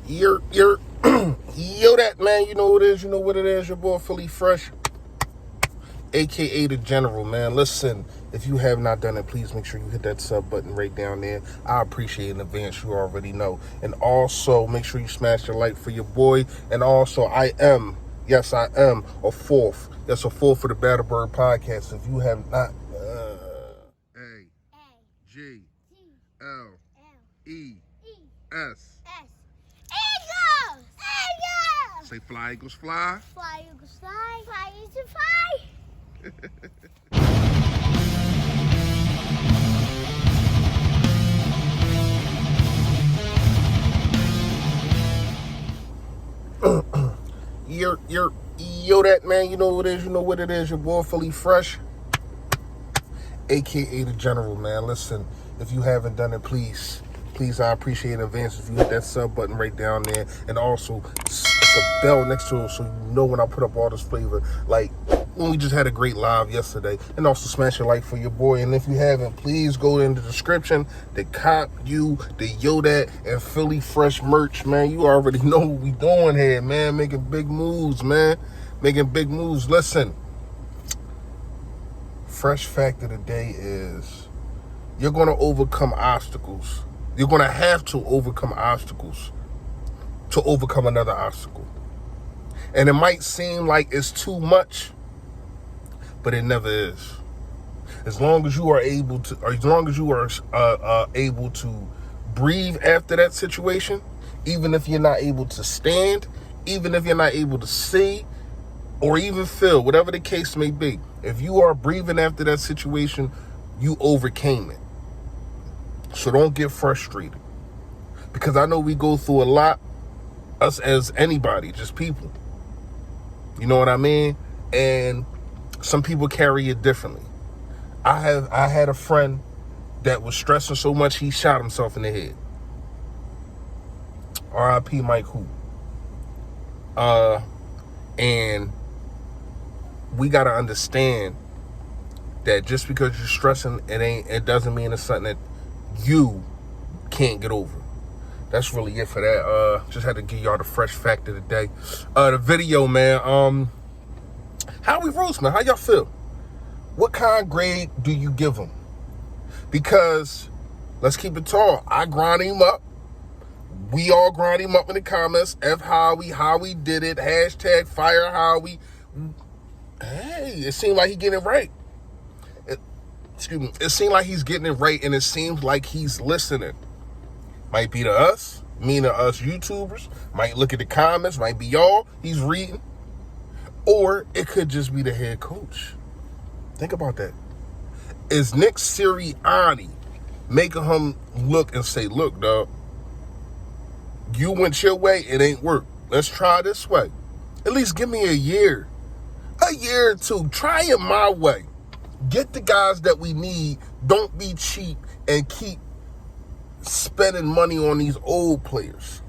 You're yo, that man, you know what it is, your boy Philly Fresh, aka the General, man. Listen, if you have not done it, please make sure you hit that sub button right down there. I appreciate it in advance, you already know. And also, make sure you smash the like for your boy. And also, I am a fourth. That's a fourth for the Battle Bird podcast. If you have not, A-G-L-E-S. Say fly, Eagles, fly. Fly, Eagles, fly. Fly, Eagles, fly. Yo, that man, you know what it is, your boy Philly Fresh, aka the General, man. Listen, if you haven't done it, please, I appreciate it in advance if you hit that sub button right down there. And also, it's a bell next to it so you know when I put up all this flavor. Like when we just had a great live yesterday. And also smash a like for your boy. And if you haven't, please go in the description to cop you the Yodat and Philly Fresh merch, man. You already know what we doing here, man. Making big moves, man. Making big moves. Listen, fresh fact of the day is you're going to overcome obstacles. You're going to have to overcome obstacles to overcome another obstacle. And it might seem like it's too much, but it never is. As long as you are able to, or as long as you are able to breathe after that situation, even if you're not able to stand, even if you're not able to see, or even feel, whatever the case may be, if you are breathing after that situation, you overcame it. So don't get frustrated. Because I know we go through a lot, us as anybody, just people. You know what I mean? And some people carry it differently. I had a friend that was stressing so much he shot himself in the head. R.I.P. Mike Who. And we gotta understand that just because you're stressing, it doesn't mean it's something that you can't get over. That's really it for that. Just had to give y'all the fresh fact of the day. The video, man. Howie roast, man. How y'all feel? What kind of grade do you give him? Because let's keep it tall. I grind him up. We all grind him up in the comments. F Howie. Howie did it. Hashtag fire Howie. Hey, it seemed like he getting it right. It seemed like he's getting it right, and it seems like he's listening. Might be to us, meaning us YouTubers. Might look at the comments. Might be y'all. He's reading. Or it could just be the head coach. Think about that. Is Nick Sirianni making him look and say, look, dog, you went your way, it ain't work. Let's try this way. At least give me a year. A year or two. Try it my way. Get the guys that we need. Don't be cheap and keep spending money on these old players.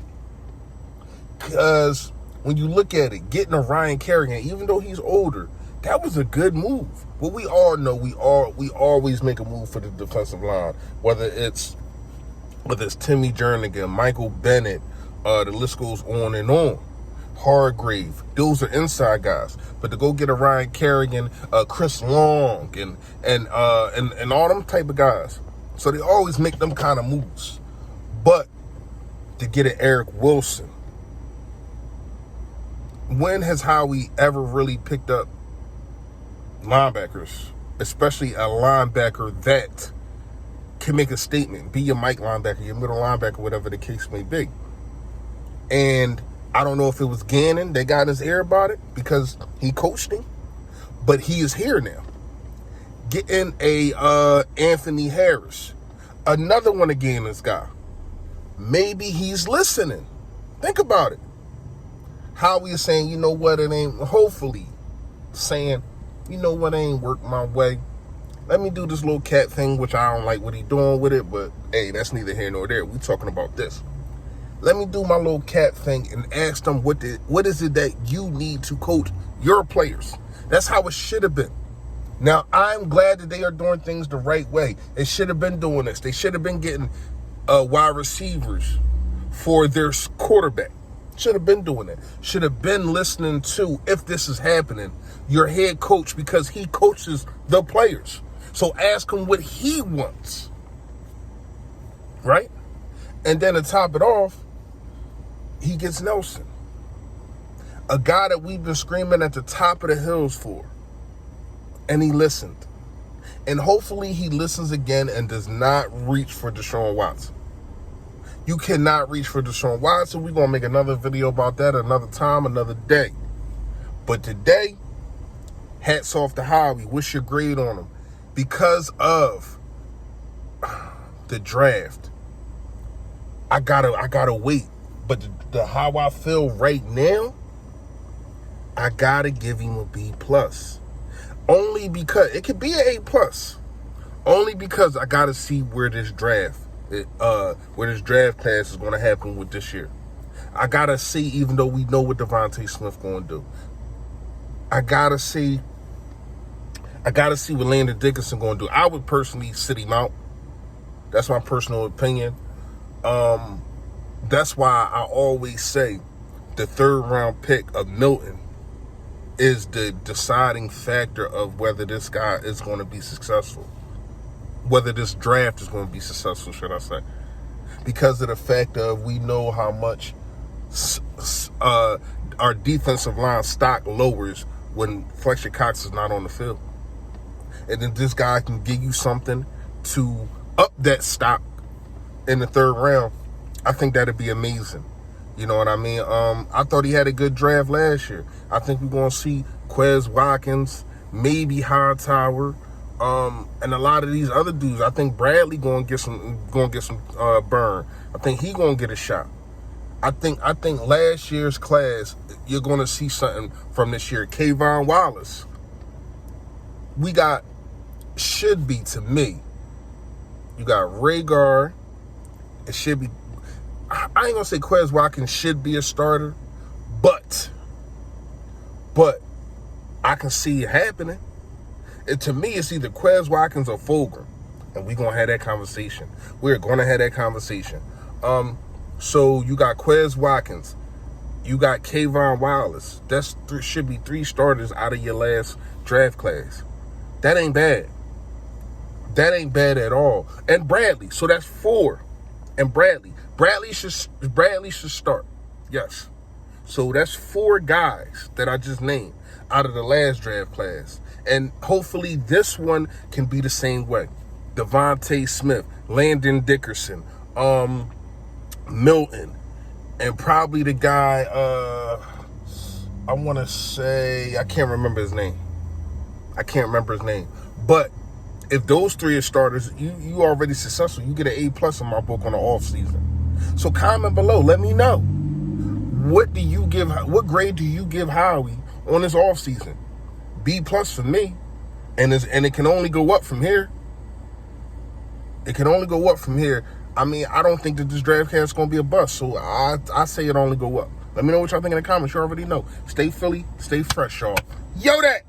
Because when you look at it, getting a Ryan Kerrigan, even though he's older, that was a good move. But we all know we always make a move for the defensive line. Whether it's Timmy Jernigan, Michael Bennett, the list goes on and on. Hargrave, those are inside guys. But to go get a Ryan Kerrigan, Chris Long, and all them type of guys. So they always make them kind of moves. But to get an Eric Wilson, when has Howie ever really picked up linebackers, especially a linebacker that can make a statement, be your Mike linebacker, your middle linebacker, whatever the case may be? And I don't know if it was Gannon that got in his ear about it because he coached him, but he is here now. Getting a Anthony Harris, another one of Gannon's guy. Maybe he's listening. Think about it. Howie is saying, you know what, it ain't, hopefully saying, you know what, it ain't work my way. Let me do this little cat thing, which I don't like what he doing with it, but hey, that's neither here nor there. We talking about this. Let me do my little cat thing and ask them what is it that you need to coach your players. That's how it should have been. Now, I'm glad that they are doing things the right way. They should have been doing this. They should have been getting wide receivers for their quarterback. Should have been doing that. Should have been listening to, if this is happening, your head coach, because he coaches the players. So ask him what he wants. Right? And then to top it off, he gets Nelson. A guy that we've been screaming at the top of the hills for. And he listened. And hopefully he listens again and does not reach for Deshaun Watson. You cannot reach for Deshaun Watson. We're going to make another video about that another time, another day. But today, hats off to Howie. What's your grade on him? Because of the draft, I gotta wait. But the how I feel right now, I gotta give him a B+. Only because it could be an A+. Only because I gotta see where this draft class is going to happen with this year. I gotta see, even though we know what Devontae Smith going to do. I gotta see what Landon Dickerson going to do. I would personally sit him out. That's my personal opinion. That's why I always say the 3rd round pick of Milton is the deciding factor of whether this guy is going to be successful. Whether this draft is going to be successful, should I say. Because of the fact of we know how much our defensive line stock lowers when Fletcher Cox is not on the field. And then this guy can give you something to up that stock in the 3rd round. I think that'd be amazing. You know what I mean? I thought he had a good draft last year. I think we're going to see Quez Watkins, maybe Hightower, and a lot of these other dudes. I think Bradley going to get some burn. I think he going to get a shot. I think last year's class, you're going to see something from this year. Kayvon Wallace. We got, should be to me, you got Rhaegar. It should be, I ain't going to say Quez Watkins should be a starter, but I can see it happening. To me, it's either Quez Watkins or Fulgham, and we're going to have that conversation. We're going to have that conversation. So you got Quez Watkins. You got Kayvon Wallace. That's should be 3 starters out of your last draft class. That ain't bad. That ain't bad at all. And Bradley. So that's 4. And Bradley should start. Yes. So that's 4 guys that I just named out of the last draft class. And hopefully this one can be the same way. Devontae Smith, Landon Dickerson, Milton, and probably the guy, I want to say, I can't remember his name. But if those 3 are starters, you already successful. You get an A+ in my book on the off season. So comment below. Let me know. What grade do you give Howie on this off season? B+ for me. And it can only go up from here. It can only go up from here. I mean, I don't think that this draft class is going to be a bust. So I say it only go up. Let me know what y'all think in the comments. You already know. Stay Philly. Stay fresh, y'all. Yo, that.